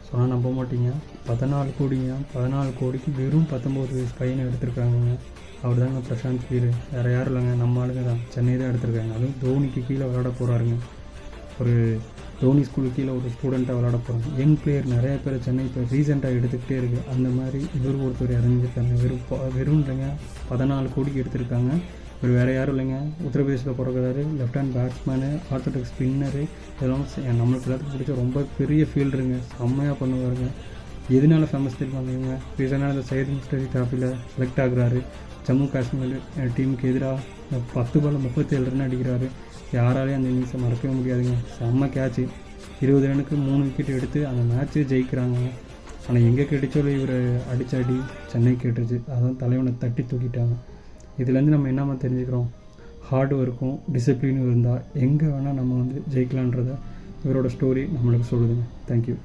சொன்னால் நம்ப மாட்டீங்க, 14 கோடிங்க. 14 கோடிக்கு வெறும் 19 வயசு பையனை எடுத்திருக்காங்கங்க. அவர் தாங்க பிரசாந்த் வீர், வேறு யாரும் இல்லைங்க, நம்ம ஆளுங்க தான். சென்னை தான் எடுத்திருக்காங்க. அதுவும் தோனிக்கு கீழே விளையாட போகிறாருங்க. ஒரு தோனி ஸ்கூலுக்கு கீழே ஒரு ஸ்டூடெண்ட்டாக விளையாட போகிறாங்க. யங் பிளேயர் நிறைய பேர் சென்னை இப்போ ரீசெண்டாக எடுத்துக்கிட்டே இருக்குது. அந்த மாதிரி இவர் ஒருத்தர் இறங்கியிருக்காங்க. வெறும் இல்லைங்க, 14 கோடிக்கு எடுத்திருக்காங்க. இவர் வேறு யாரும் இல்லைங்க, உத்தரப்பிரதேசில் பிறகுறாரு. Left hand batsman, orthodox spinner, இதெல்லாம் நம்மளுக்கு எல்லாத்துக்கும் பிடிச்ச ரொம்ப பெரிய ஃபீல்டருங்க. செம்மையாக பண்ணுவாருங்க. எதனால ஃபேமஸ் தெரியுமாங்க? ரீசெண்டாக இந்த சையத் முஸ்டபி டிராஃபியில் செலக்ட் ஆகுறாரு. ஜம்மு காஷ்மீர் டீமுக்கு எதிராக 10 பால் 37 ரன் அடிக்கிறாரு. யாராலையும் அந்த இன்னிங்ஸை மறக்கவே முடியாதுங்க. செம்ம கேட்ச்சு, 20 ரனுக்கு 3 விக்கெட் எடுத்து அந்த மேட்ச்சே ஜெயிக்கிறாங்க. ஆனால் எங்கே கிடைச்சாலும் இவர் அடித்த அடி சென்னை கேட்டுருச்சு. அதான் தலைவனை தட்டி தூக்கிட்டாங்க. இதுலேருந்து நம்ம என்ன தெரிஞ்சுக்கிறோம்? ஹார்ட் ஒர்க்கும் டிசிப்ளினும் இருந்தால் எங்கே வேணால் நம்ம ஜெயிக்கலான்றதை இவரோட ஸ்டோரி நம்மளுக்கு சொல்லுதுங்க. தேங்க்யூ.